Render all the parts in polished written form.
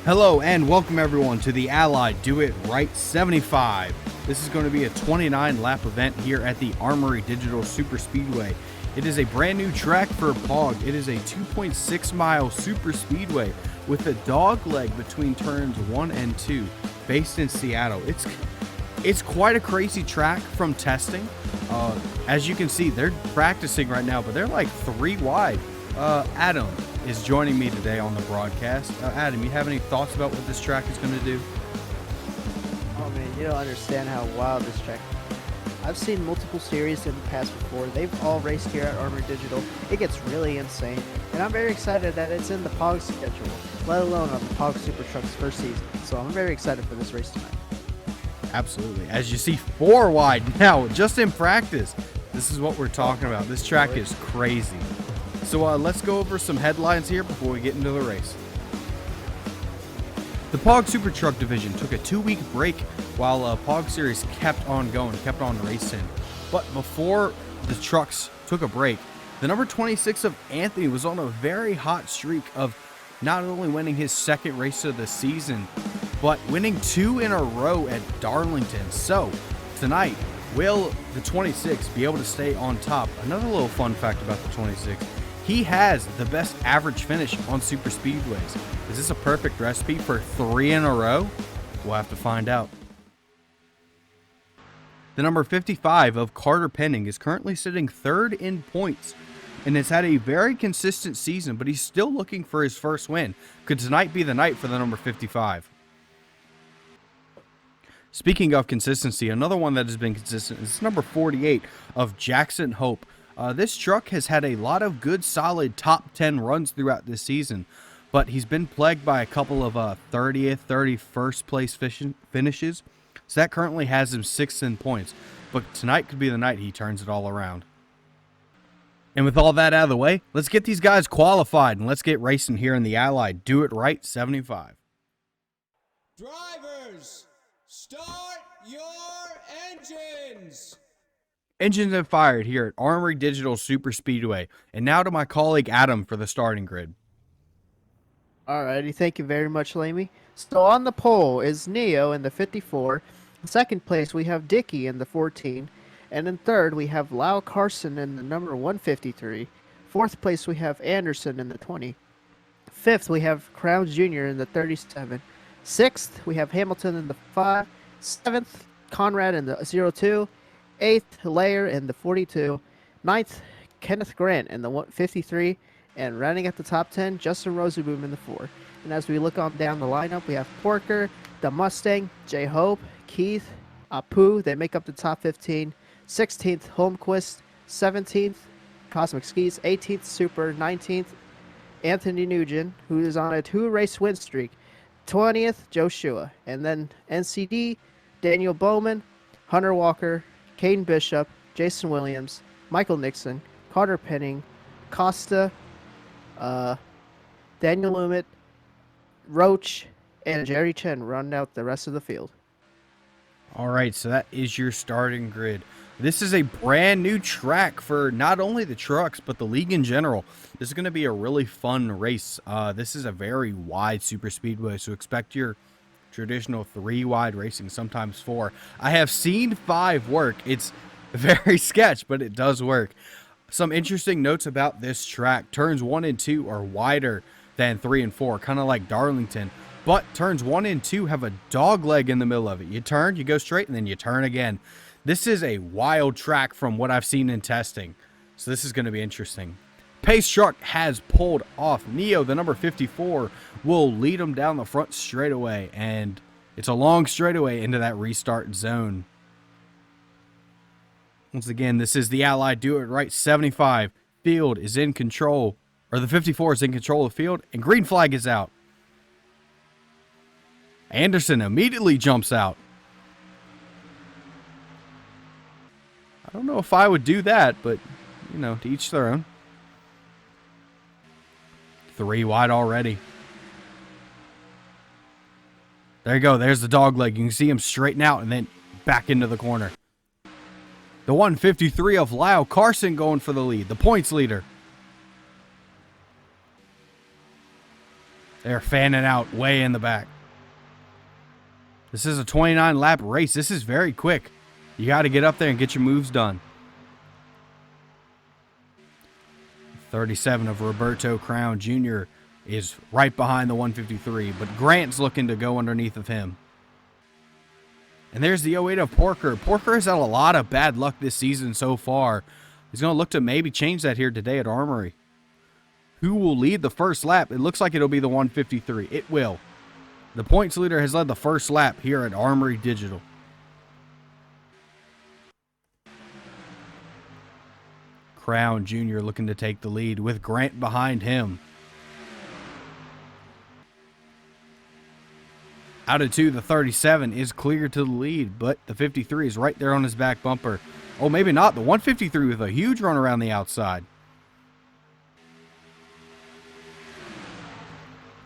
Hello and welcome everyone to the Allied Do It Right 75. This is going to be a 29 lap event here at the Armory Digital Superspeedway. It is a brand new track for POG. It is a 2.6 mile super speedway with a dog leg between turns 1 and 2 based in Seattle. It's quite a crazy track from testing. As you can see, they're practicing right now, but they're like 3 wide. Adam is joining me today on the broadcast. Adam, you have any thoughts about what this track is going to do? Oh man, you don't understand how wild this track is. I've seen multiple series in the past before. They've all raced here at Armory Digital. It gets really insane, and I'm very excited that it's in the POG schedule, let alone on the POG SuperTruck's first season. So I'm very excited for this race tonight. Absolutely. As you see, 4 wide now, just in practice. This is what we're talking about. This track is crazy. So let's go over some headlines here before we get into the race. The POG SuperTruck Division took a 2-week break while POG Series kept on going, kept on racing. But before the trucks took a break, the number 26 of Anthony was on a very hot streak of not only winning his second race of the season, but winning 2 in a row at Darlington. So tonight, will the 26 be able to stay on top? Another little fun fact about the 26. He has the best average finish on super speedways. Is this a perfect recipe for 3 in a row? We'll have to find out. The number 55 of Carter Penning is currently sitting 3rd in points and has had a very consistent season, but he's still looking for his first win. Could tonight be the night for the number 55? Speaking of consistency, another one that has been consistent is number 48 of Jackson Hope. This truck has had a lot of good, solid top 10 runs throughout this season, but he's been plagued by a couple of 30th, 31st place finishes. So that currently has him 6th in points, but tonight could be the night he turns it all around. And with all that out of the way, let's get these guys qualified and let's get racing here in the Allied Do It Right 75. Drivers, start your engines! Engines have fired here at Armory Digital Superspeedway. And now to my colleague Adam for the starting grid. Alrighty, thank you very much, Lamy. So on the pole is Neo in the 54. In second place, we have Dickey in the 14. And in third, we have Lau Carson in the number 153. Fourth place, we have Anderson in the 20. Fifth, we have Crown Jr. in the 37. Sixth, we have Hamilton in the 5. Seventh, Conrad in the 02. 8th, Layer in the 42. 9th, Kenneth Grant in the 153. And rounding at the top 10, Justin Rosenboom in the 4. And as we look on down the lineup, we have Porker, the Mustang, J. Hope, Keith, Apu. They make up the top 15. 16th, Holmquist. 17th, Cosmic Skis. 18th, Super. 19th, Anthony Nguyen, who is on a 2-race win streak. 20th, Joshua. And then NCD, Daniel Bowman, Hunter Walker, Caden Bishop, Jason Williams, Michael Nixon, Carter Penning, Costa, Daniel Lumet, Roach, and Jerry Chen round out the rest of the field. All right, so that is your starting grid. This is a brand new track for not only the trucks, but the league in general. This is going to be a really fun race. This is a very wide super speedway, so expect your traditional 3 wide racing, sometimes 4. I have seen 5 work. It's very sketch, but it does work. Some interesting notes about this track. Turns 1 and 2 are wider than 3 and 4, kind of like Darlington. But turns 1 and 2 have a dog leg in the middle of it. You turn, you go straight, and then you turn again. This is a wild track from what I've seen in testing. So this is going to be interesting. Pace truck has pulled off. Neo, the number 54, will lead him down the front straightaway, and it's a long straightaway into that restart zone. Once again, this is the Allied Do It Right 75. Field is in control, or the 54 is in control of field, and green flag is out. Anderson immediately jumps out. I don't know if I would do that, but, you know, to each their own. 3 wide already. There you go. There's the dog leg. You can see him straighten out and then back into the corner. The 153 of Lau Carson going for the lead. The points leader. They're fanning out way in the back. This is a 29-lap race. This is very quick. You got to get up there and get your moves done. 37 of Roberto Crown Jr. is right behind the 153, but Grant's looking to go underneath of him. And there's the 08 of Porker. Porker has had a lot of bad luck this season so far. He's going to look to maybe change that here today at Armory. Who will lead the first lap? It looks like it'll be the 153. It will. The points leader has led the first lap here at Armory Digital. Crown Jr. looking to take the lead with Grant behind him. Out of 2, the 37 is clear to the lead, but the 53 is right there on his back bumper. Oh, maybe not. The 153 with a huge run around the outside.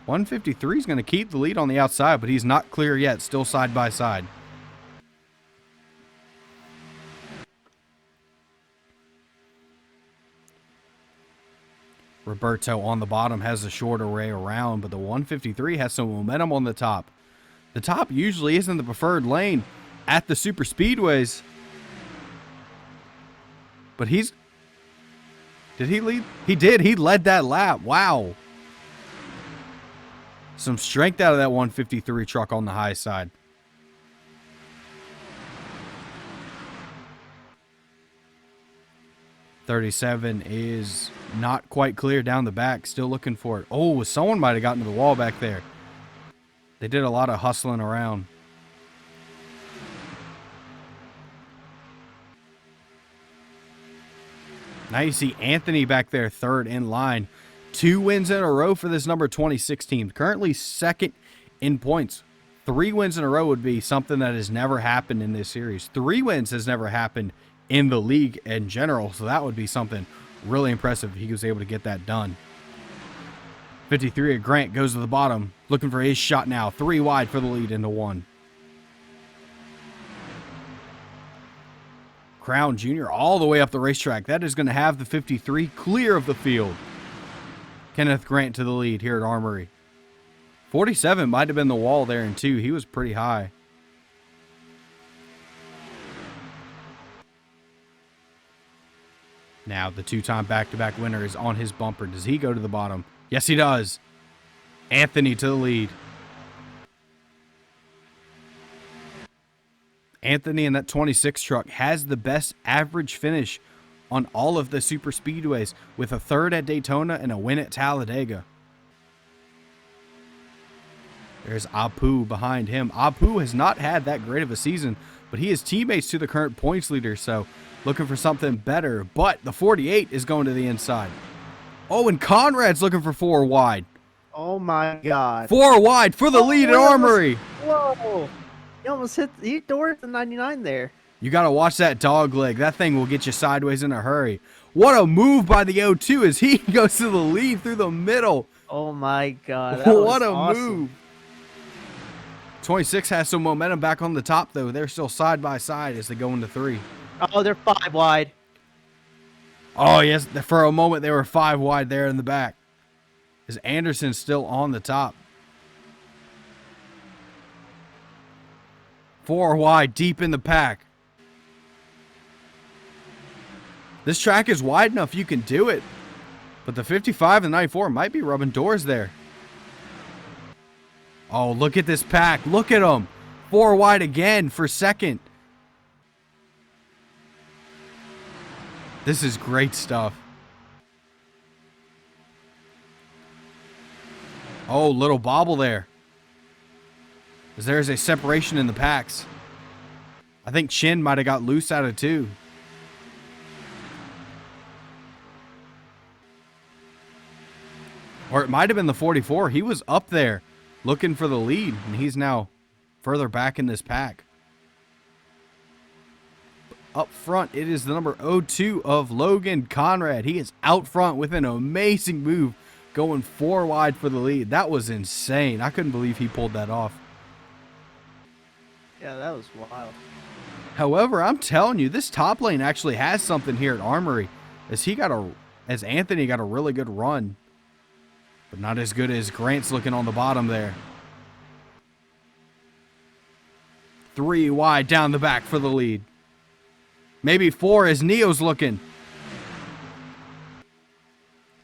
153 is going to keep the lead on the outside, but he's not clear yet. Still side by side. Roberto on the bottom has a short array around, but the 153 has some momentum on the top. The top usually isn't the preferred lane at the super speedways. But did he lead? He did. He led that lap. Wow. Some strength out of that 153 truck on the high side. .37 is not quite clear down the back. Still looking for it. Oh, someone might have gotten to the wall back there. They did a lot of hustling around. Now you see Anthony back there, third in line. 2 wins in a row for this number 26 team. Currently second in points. 3 wins in a row would be something that has never happened in this series. 3 wins has never happened in the league in general. So that would be something really impressive if he was able to get that done. 53 of Grant goes to the bottom. Looking for his shot now. 3 wide for the lead into 1. Crown Jr. all the way up the racetrack. That is going to have the 53 clear of the field. Kenneth Grant to the lead here at Armory. 47 might have been the wall there in 2. He was pretty high. Now the 2-time back-to-back winner is on his bumper. Does he go to the bottom? Yes, he does. Anthony to the lead. Anthony in that 26 truck has the best average finish on all of the super speedways, with a 3rd at Daytona and a win at Talladega. There's Apu behind him. Apu has not had that great of a season, but he is teammates to the current points leader, so looking for something better. But the 48 is going to the inside. Oh, and Conrad's looking for 4 wide. Oh my God. 4 wide for the lead at Armory. Whoa. He almost hit the door at the 99 there. You got to watch that dog leg. That thing will get you sideways in a hurry. What a move by the 02 as he goes to the lead through the middle. Oh my God. What a awesome move. 26 has some momentum back on the top, though. They're still side by side as they go into 3. Oh, they're 5 wide. Oh, yes. For a moment, they were 5 wide there in the back. As Anderson's still on the top. 4 wide, deep in the pack. This track is wide enough you can do it. But the 55 and 94 might be rubbing doors there. Oh, look at this pack. Look at them. 4 wide again for second. This is great stuff. Oh, little bobble there. As there's a separation in the packs. I think Chin might have got loose out of 2. Or it might have been the 44. He was up there looking for the lead, and he's now further back in this pack. Up front, it is the number 02 of Logan Conrad. He is out front with an amazing move, going 4 wide for the lead. That was insane. I couldn't believe he pulled that off. Yeah, that was wild. However, I'm telling you, this top lane actually has something here at Armory, as Anthony got a really good run. but not as good as Grant's looking on the bottom there. 3 wide down the back for the lead. Maybe 4 as Neo's looking.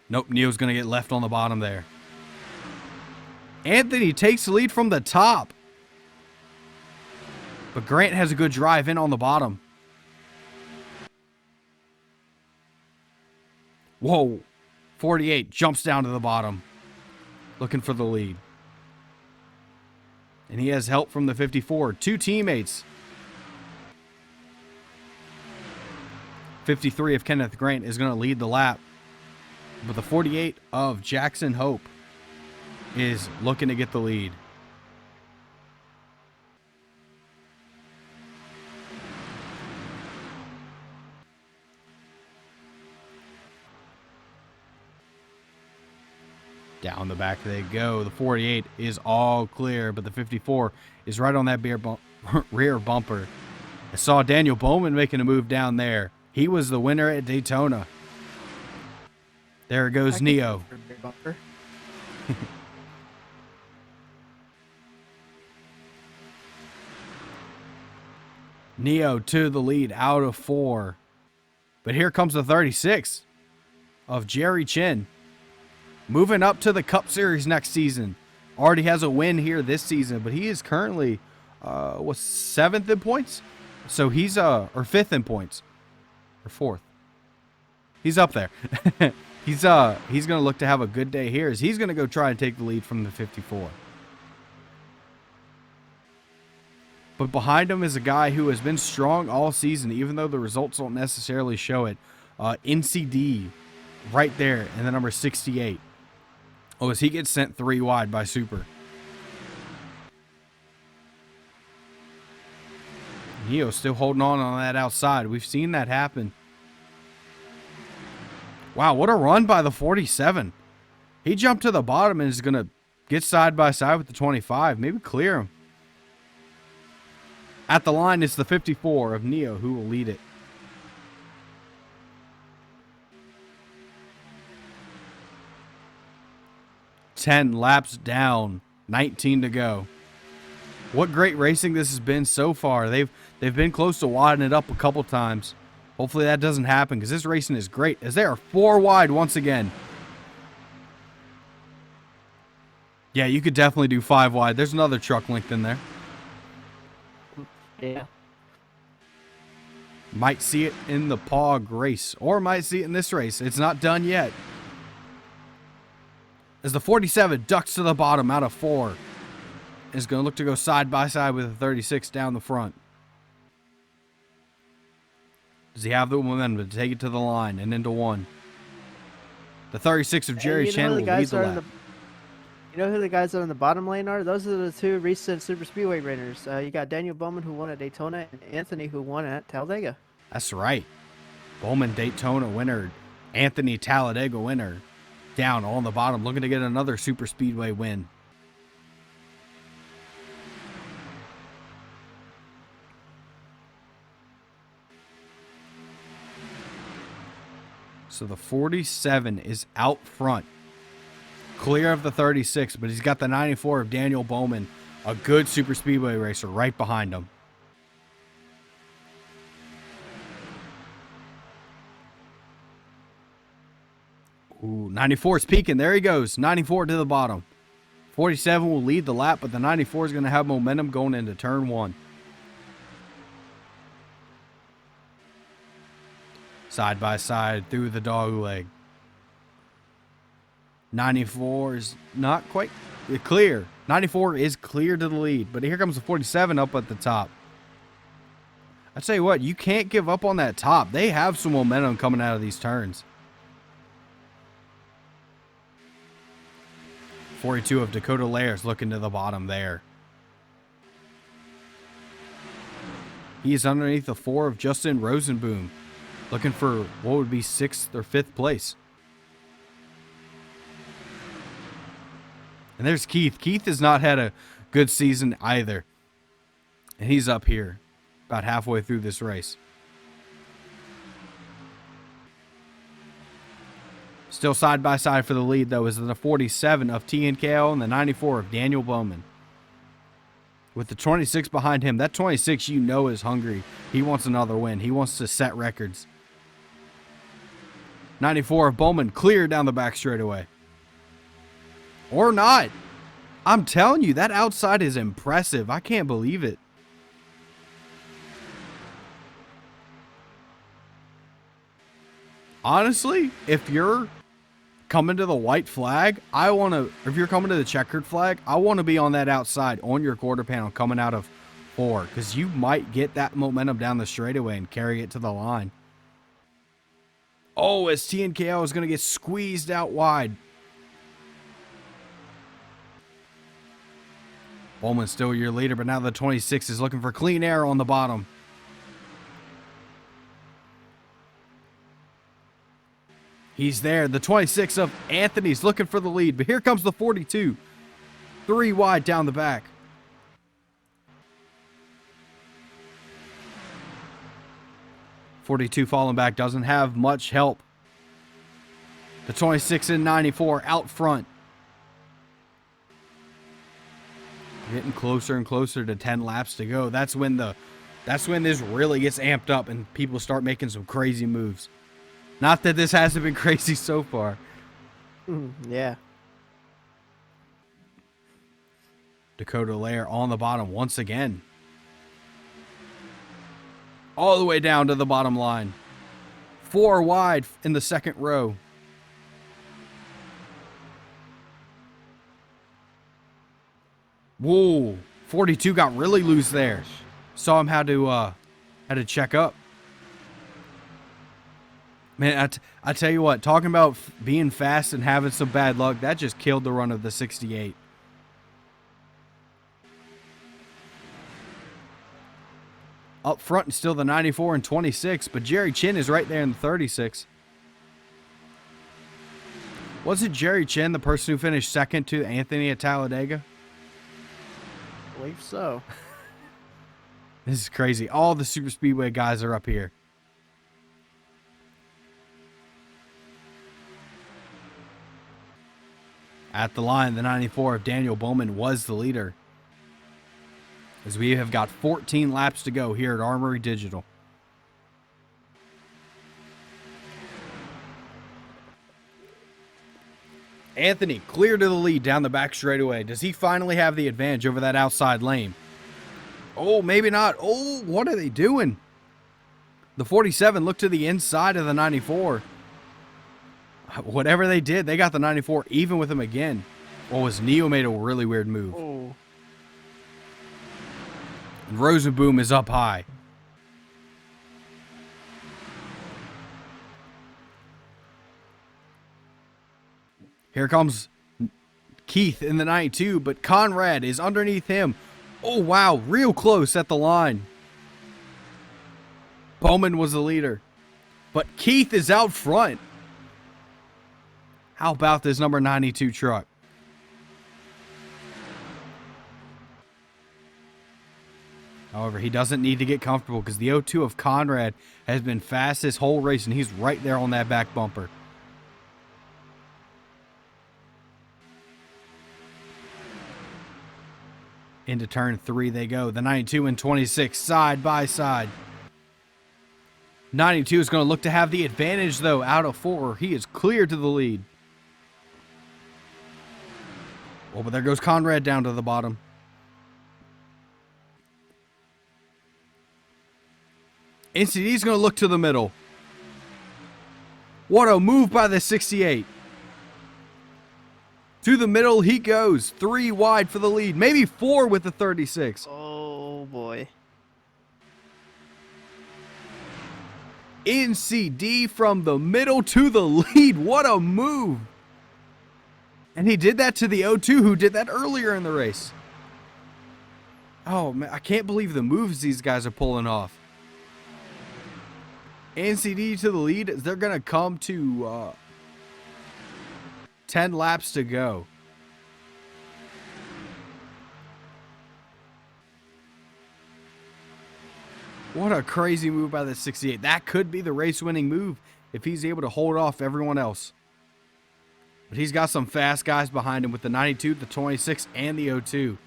Nope, Neo's going to get left on the bottom there. Anthony takes the lead from the top. But Grant has a good drive in on the bottom. Whoa. 48 jumps down to the bottom. Looking for the lead. And he has help from the 54. 2 teammates. 53 of Kenneth Grant is going to lead the lap. But the 48 of Jackson Hope is looking to get the lead. Down the back they go. The 48 is all clear, but the 54 is right on that rear bumper. I saw Daniel Bowman making a move down there. He was the winner at Daytona. There goes Neo. Neo to the lead out of 4. But here comes the 36 of Jerry Chin. Moving up to the Cup Series next season. Already has a win here this season, but he is currently, 7th in points? So he's, or 5th in points. Or 4th. He's up there. He's going to look to have a good day here as he's going to go try and take the lead from the 54. But behind him is a guy who has been strong all season, even though the results don't necessarily show it. NCD right there in the number 68. Oh, as he gets sent 3 wide by Super. Neo still holding on that outside. We've seen that happen. Wow, what a run by the 47. He jumped to the bottom and is going to get side by side with the 25. Maybe clear him. At the line is the 54 of Neo who will lead it. Ten laps down, 19 to go. What great racing this has been so far. They've been close to widening it up a couple times. Hopefully that doesn't happen because this racing is great as they are 4 wide once again. Yeah, you could definitely do 5 wide. There's another truck linked in there. Yeah. Might see it in the POG race or might see it in this race. It's not done yet. As the 47 ducks to the bottom out of 4. Is going to look to go side by side with the 36 down the front. Does he have the momentum to take it to the line and into 1? The 36 of Jerry Chen will lead the lap. You know who the guys that are in the bottom lane are? Those are the 2 recent Super Speedway winners. You got Daniel Bowman, who won at Daytona, and Anthony, who won at Talladega. That's right. Bowman Daytona winner. Anthony Talladega winner. Down on the bottom, looking to get another Super Speedway win. So the 47 is out front. Clear of the 36, but he's got the 94 of Daniel Bowman, a good Super Speedway racer, right behind him. Ooh, 94 is peaking. There he goes. 94 to the bottom. 47 will lead the lap, but the 94 is going to have momentum going into turn 1. Side by side through the dog leg. 94 is not quite clear. 94 is clear to the lead, but here comes the 47 up at the top. I tell you what, you can't give up on that top. They have some momentum coming out of these turns. 42 of Dakota Layers looking to the bottom there. He is underneath the 4 of Justin Rosenboom, looking for what would be 6th or 5th place. And there's Keith. Keith has not had a good season either. And he's up here about halfway through this race. Still side by side for the lead, though, is the 47 of TNKL and the 94 of Daniel Bowman. With the 26 behind him, that 26 you know is hungry. He wants another win. He wants to set records. 94 of Bowman clear down the back straightaway. Or not. I'm telling you, that outside is impressive. I can't believe it. Honestly, if you're coming to the white flag, if you're coming to the checkered flag, I want to be on that outside on your quarter panel coming out of 4, because you might get that momentum down the straightaway and carry it to the line. Oh, as TNKL is going to get squeezed out wide. Bowman's still your leader, but now the 26 is looking for clean air on the bottom. He's there. The 26 of Anthony's looking for the lead, but here comes the 42. 3 wide down the back. .42 falling back, doesn't have much help. The 26 and 94 out front. Getting closer and closer to 10 laps to go. That's when this really gets amped up and people start making some crazy moves. Not that this hasn't been crazy so far. Yeah. Dakota Lair on the bottom once again. All the way down to the bottom line. 4 wide in the second row. Whoa. 42 got really loose there. Saw him had to check up. Man, I tell you what, talking about being fast and having some bad luck, that just killed the run of the 68. Up front is still the 94 and 26, but Jerry Chin is right there in the 36. Wasn't Jerry Chin the person who finished second to Anthony at Talladega? I believe so. This is crazy. All the super speedway guys are up here. At the line, the 94 of Daniel Bowman was the leader, as we have got 14 laps to go here at Armory Digital. Anthony clear to the lead down the back straightaway. Does he finally have the advantage over that outside lane? Oh, maybe not. Oh, what are they doing? The 47 looked to the inside of the 94. Whatever they did, they got the 94 even with him again. What was Neo made a really weird move. Oh. And Rosenboom is up high. Here comes Keith in the 92, but Conrad is underneath him. Oh, wow, real close at the line. Bowman was the leader, but Keith is out front. How about this number 92 truck? However, he doesn't need to get comfortable because the 02 of Conrad has been fast this whole race, and he's right there on that back bumper. Into turn 3 they go. The 92 and 26 side by side. 92 is going to look to have the advantage, though, out of 4. He is clear to the lead. Oh, but there goes Conrad down to the bottom. NCD is going to look to the middle. What a move by the 68. To the middle he goes. 3 wide for the lead. Maybe 4 with the 36. Oh, boy. NCD from the middle to the lead. What a move. And he did that to the 02 who did that earlier in the race. Oh, man, I can't believe the moves these guys are pulling off. NCD to the lead. They're going to come to 10 laps to go. What a crazy move by the 68. That could be the race-winning move if he's able to hold off everyone else. But he's got some fast guys behind him with the 92, the 26, and the 02.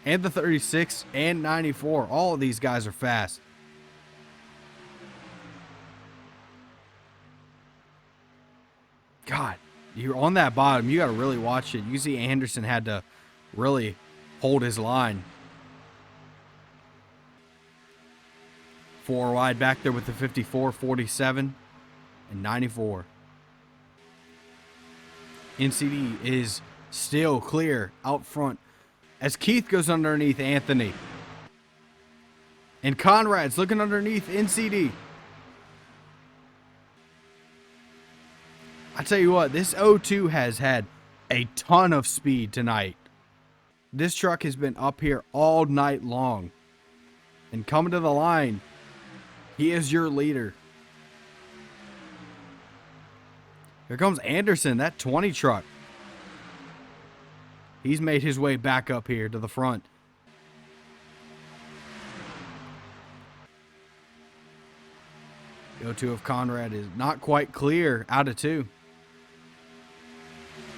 And the 36 and 94. All of these guys are fast. God, you're on that bottom. You got to really watch it. You see Anderson had to really hold his line. 4 wide back there with the 54, 47, and 94. NCD is still clear out front as Keith goes underneath Anthony. And Conrad's looking underneath NCD. I tell you what, this 02 has had a ton of speed tonight. This truck has been up here all night long. And coming to the line, he is your leader. Here comes Anderson, that 20 truck. He's made his way back up here to the front. The 02 of Conrad is not quite clear out of 2.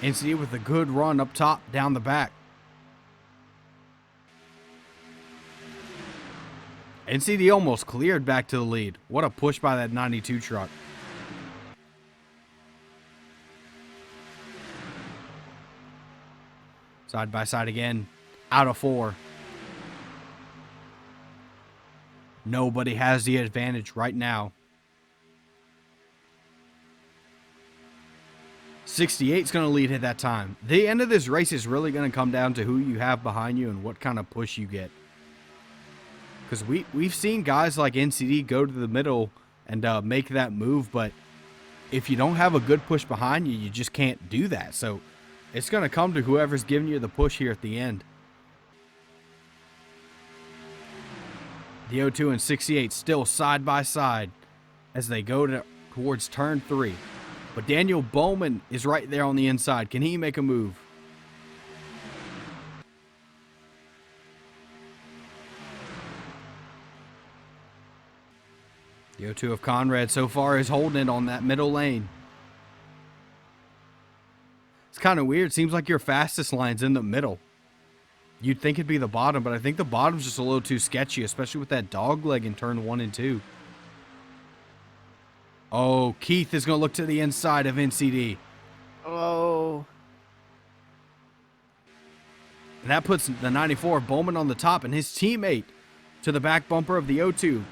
NCD with a good run up top, down the back. NCD almost cleared back to the lead. What a push by that 92 truck. Side by side again, out of 4. Nobody has the advantage right now. 68 is going to lead at that time. The end of this race is really going to come down to who you have behind you and what kind of push you get. Because we've seen guys like NCD go to the middle and make that move, but if you don't have a good push behind you, you just can't do that. So it's going to come to whoever's giving you the push here at the end. The 02 and 68 still side by side as they go towards turn 3. But Daniel Bowman is right there on the inside. Can he make a move? The 02 of Conrad so far is holding it on that middle lane. It's kind of weird. Seems like your fastest line's in the middle. You'd think it'd be the bottom, but I think the bottom's just a little too sketchy, especially with that dog leg in turn 1 and 2. Oh, Keith is going to look to the inside of NCD. Oh. And that puts the 94 Bowman on the top and his teammate to the back bumper of the 02.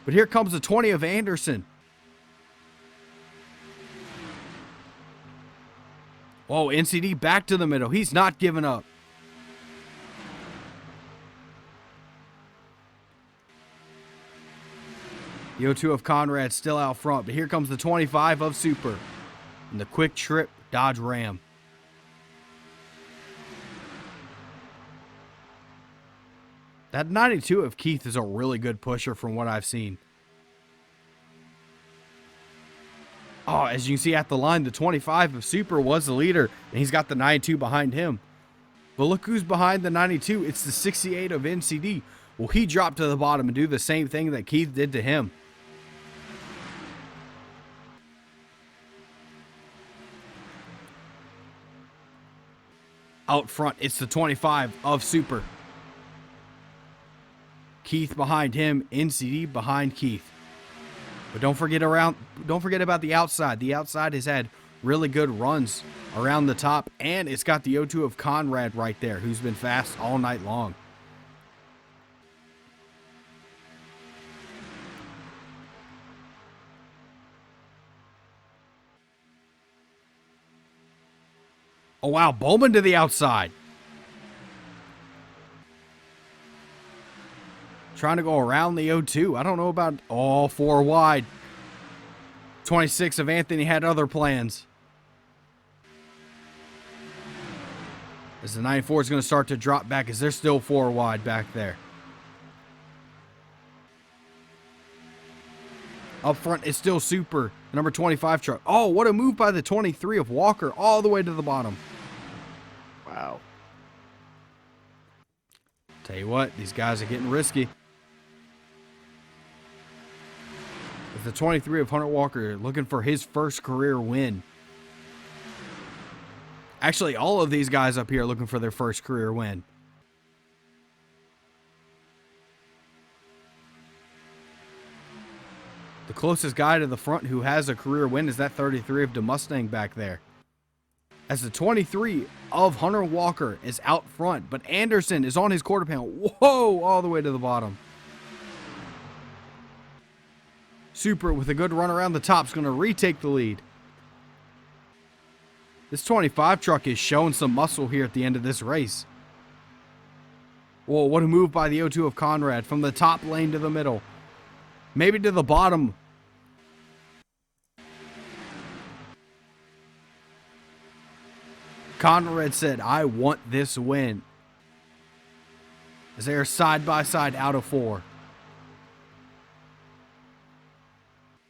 But here comes the 20 of Anderson. Whoa, NCD back to the middle. He's not giving up. The 02 of Conrad still out front, but here comes the 25 of Super. And the quick trip Dodge Ram. That 92 of Keith is a really good pusher from what I've seen. Oh, as you can see at the line, the 25 of Super was the leader, and he's got the 92 behind him. But look who's behind the 92. It's the 68 of NCD. Will he drop to the bottom and do the same thing that Keith did to him? Out front, it's the 25 of Super. Keith behind him, NCD behind Keith. But don't forget about the outside. The outside has had really good runs around the top, and it's got the 02 of Conrad right there, who's been fast all night long. Oh, wow. Bowman to the outside. Trying to go around the 02. I don't know about... Oh, 4 wide. 26 of Anthony had other plans. As the 94 is going to start to drop back as they're still 4 wide back there. Up front is still Super. The number 25 truck. Oh, what a move by the 23 of Walker all the way to the bottom. Wow. Tell you what, these guys are getting risky. With the 23 of Hunter Walker looking for his first career win. Actually, all of these guys up here are looking for their first career win. The closest guy to the front who has a career win is that 33 of the Mustang back there. As the 23 of Hunter Walker is out front, but Anderson is on his quarter panel. Whoa, all the way to the bottom. Super, with a good run around the top, is going to retake the lead. This 25 truck is showing some muscle here at the end of this race. Whoa, what a move by the O2 of Conrad from the top lane to the middle. Maybe to the bottom. Conrad said, I want this win. As they are side by side out of 4.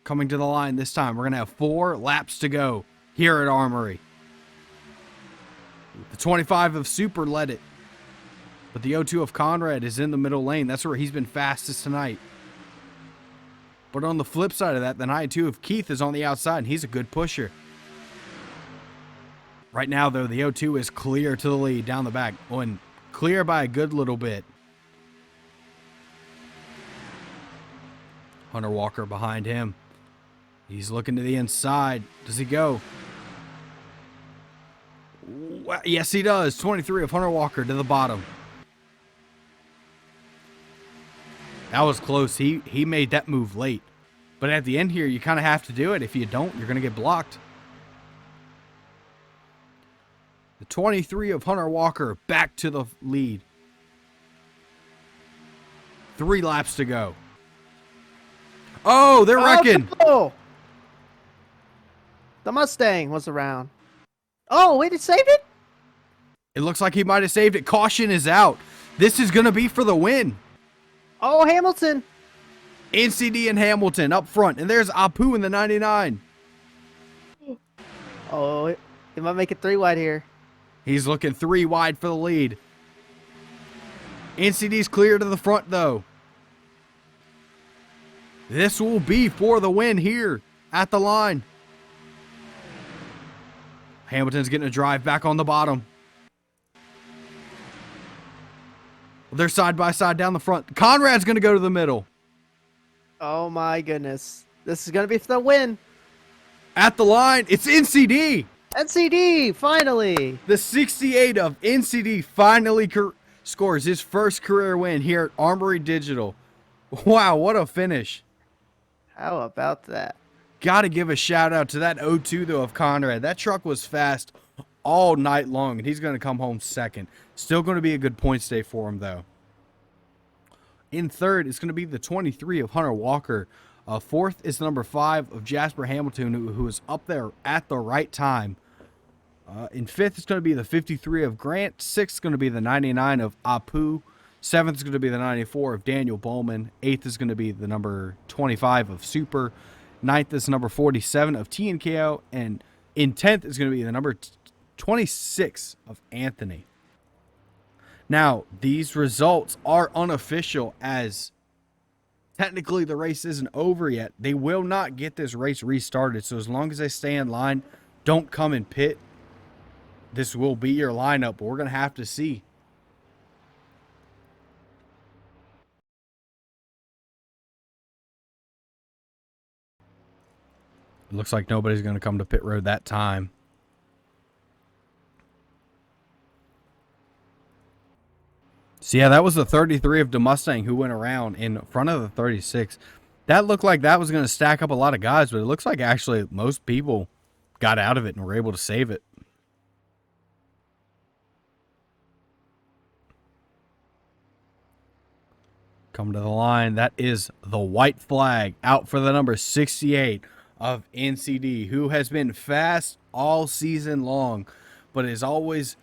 Coming to the line this time. We're going to have 4 laps to go here at Armory. The 25 of Super led it. But the O2 of Conrad is in the middle lane. That's where he's been fastest tonight. But on the flip side of that, the 92 of Keith is on the outside, and he's a good pusher. Right now, though, the O2 is clear to the lead down the back. Oh, and clear by a good little bit. Hunter Walker behind him. He's looking to the inside. Does he go? Yes, he does. 23 of Hunter Walker to the bottom. That was close. He made that move late. But at the end here, you kind of have to do it. If you don't, you're going to get blocked. The 23 of Hunter Walker back to the lead. 3 laps to go. Oh, they're wrecking. Oh, the Mustang was around. Oh, wait, it saved it? It looks like he might have saved it. Caution is out. This is going to be for the win. Oh, Hamilton. NCD and Hamilton up front. And there's Apu in the 99. Oh, it might make it 3 wide here. He's looking 3 wide for the lead. NCD's clear to the front, though. This will be for the win here at the line. Hamilton's getting a drive back on the bottom. They're side by side down the front. Conrad's going to go to the middle. Oh, my goodness. This is going to be for the win. At the line, it's NCD. NCD, finally. The 68 of NCD finally scores his first career win here at Armory Digital. Wow, what a finish. How about that? Got to give a shout out to that O2, though, of Conrad. That truck was fast all night long, and he's going to come home second. Still going to be a good points day for him, though. In third, it's going to be the 23 of Hunter Walker. Fourth is the number 5 of Jasper Hamilton, who is up there at the right time. In fifth, it's going to be the 53 of Grant. Sixth is going to be the 99 of Apu. Seventh is going to be the 94 of Daniel Bowman. Eighth is going to be the number 25 of Super. Ninth is number 47 of TNKO. And in 10th is going to be the number 26 of Anthony. Now, these results are unofficial, as technically the race isn't over yet. They will not get this race restarted. So as long as they stay in line, don't come and pit, this will be your lineup. But we're going to have to see. It looks like nobody's going to come to pit road that time. So yeah, that was the 33 of the Mustang who went around in front of the 36. That looked like that was going to stack up a lot of guys, but it looks like actually most people got out of it and were able to save it. Come to the line. That is the white flag out for the number 68 of NCD, who has been fast all season long, but has always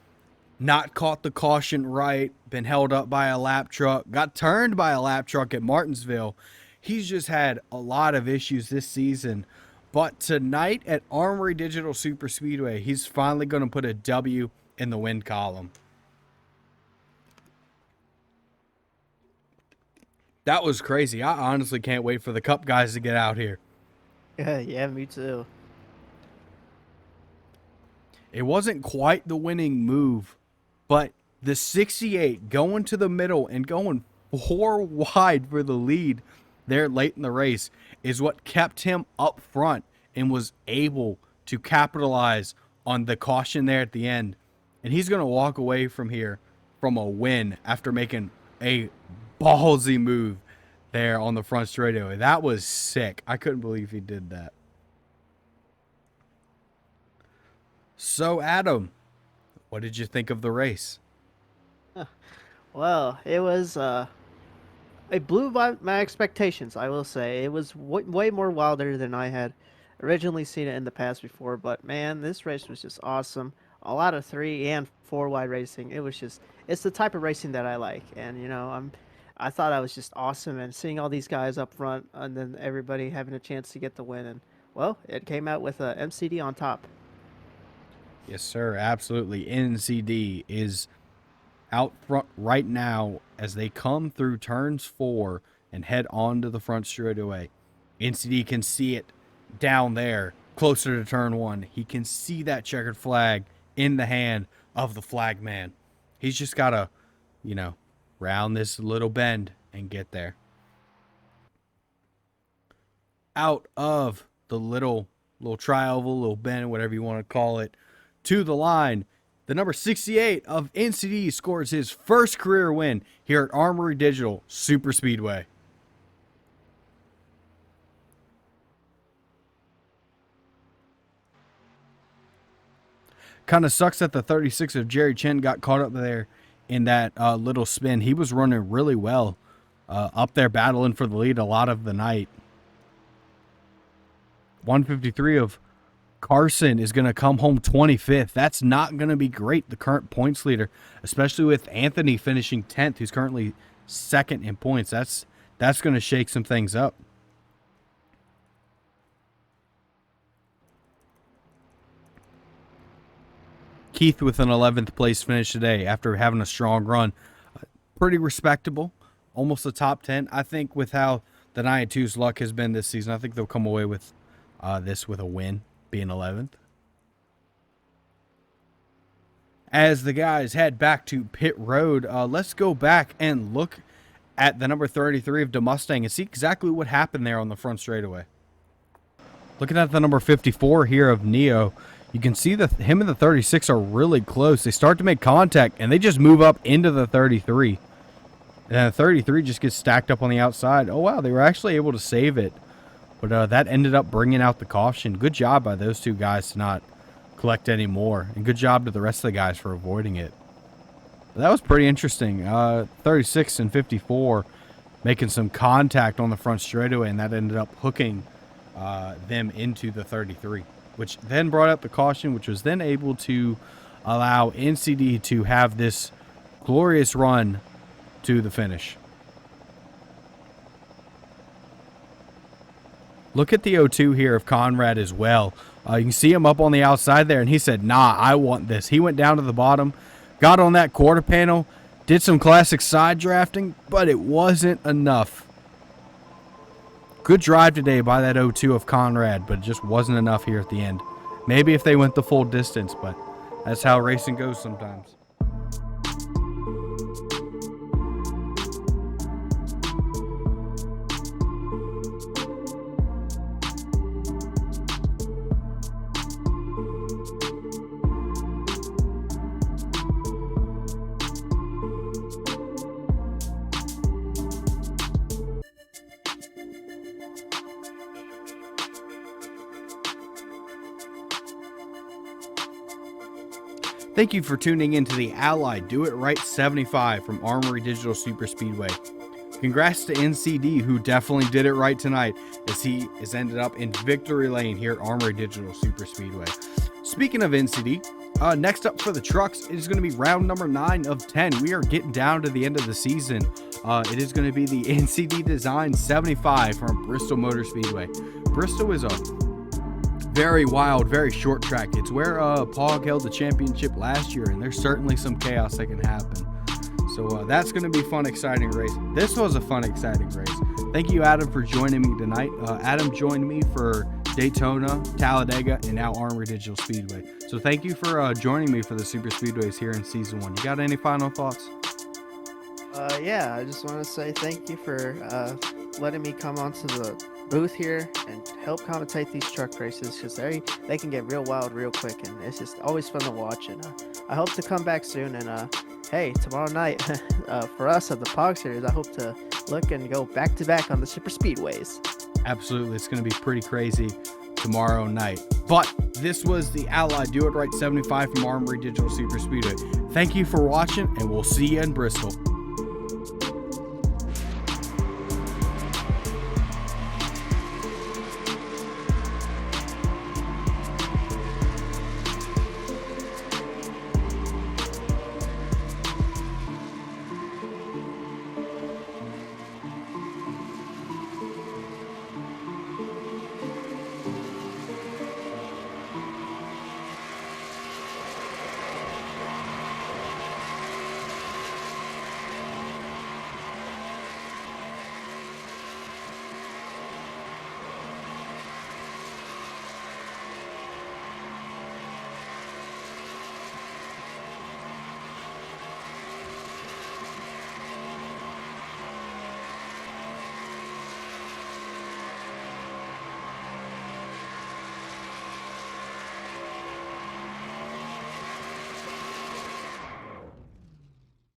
not caught the caution right, been held up by a lap truck, got turned by a lap truck at Martinsville. He's just had a lot of issues this season. But tonight at Armory Digital Superspeedway, he's finally going to put a W in the win column. That was crazy. I honestly can't wait for the Cup guys to get out here. Yeah, me too. It wasn't quite the winning move, but the 68 going to the middle and going 4 wide for the lead there late in the race is what kept him up front and was able to capitalize on the caution there at the end. And he's going to walk away from here from a win after making a ballsy move there on the front straightaway. That was sick. I couldn't believe he did that. So, Adam, what did you think of the race? Well, it was it blew my expectations, I will say. It was way more wilder than I had originally seen it in the past before, but man, this race was just awesome. A lot of 3 and 4 wide racing. It's the type of racing that I like, and I thought I was just awesome, and seeing all these guys up front and then everybody having a chance to get the win, and well, it came out with a MCD on top. Yes, sir. Absolutely. NCD is out front right now as they come through turns 4 and head on to the front straightaway. NCD can see it down there closer to turn 1. He can see that checkered flag in the hand of the flag man. He's just got to, round this little bend and get there. Out of the little trioval, little bend, whatever you want to call it, to the line, the number 68 of NCD scores his first career win here at Armory Digital Superspeedway. Kind of sucks that the 36 of Jerry Chen got caught up there in that little spin. He was running really well up there battling for the lead a lot of the night. 153 of Carson is going to come home 25th. That's not going to be great, the current points leader, especially with Anthony finishing 10th, who's currently 2nd in points. That's going to shake some things up. Keith with an 11th place finish today after having a strong run. Pretty respectable, almost a top 10. I think with how the 9-2's luck has been this season, I think they'll come away with this with a win, being 11th. As the guys head back to pit road, let's go back and look at the number 33 of the Mustang and see exactly what happened there on the front straightaway. Looking at the number 54 here of Neo, you can see that him and the 36 are really close. They start to make contact, and they just move up into the 33. And the 33 just gets stacked up on the outside. Oh, wow, they were actually able to save it. But that ended up bringing out the caution. Good job by those two guys to not collect any more. And good job to the rest of the guys for avoiding it. But that was pretty interesting. 36 and 54 making some contact on the front straightaway, and that ended up hooking them into the 33. Which then brought out the caution, which was then able to allow NCD to have this glorious run to the finish. Look at the 02 here of Conrad as well. You can see him up on the outside there, and he said, nah, I want this. He went down to the bottom, got on that quarter panel, did some classic side drafting, but it wasn't enough. Good drive today by that 02 of Conrad, but it just wasn't enough here at the end. Maybe if they went the full distance, but that's how racing goes sometimes. Thank you for tuning in to the Allied Do It Right 75 from Armory Digital Superspeedway. Congrats to NCD, who definitely did it right tonight, as he has ended up in victory lane here at Armory Digital Superspeedway. Speaking of NCD, next up for the trucks, it is going to be round number 9 of 10. We are getting down to the end of the season. It is going to be the NCD Design 75 from Bristol Motor Speedway. Bristol is a very wild, very short track. It's where POG held the championship last year, and there's certainly some chaos that can happen. So that's going to be a fun, exciting race. This was a fun, exciting race. Thank you, Adam, for joining me tonight. Adam joined me for Daytona, Talladega, and now Armory Digital Speedway. So thank you for joining me for the Super Speedways here in Season 1. You got any final thoughts? Yeah, I just want to say thank you for letting me come onto the booth here and help commentate these truck races, because they can get real wild real quick, and it's just always fun to watch. And I hope to come back soon. And hey, tomorrow night for us at the POG series, I hope to look and go back to back on the super speedways. Absolutely, it's going to be pretty crazy tomorrow night. But this was the Ally Do It Right 75 from Armory Digital Super Speedway. Thank you for watching, and we'll see you in Bristol.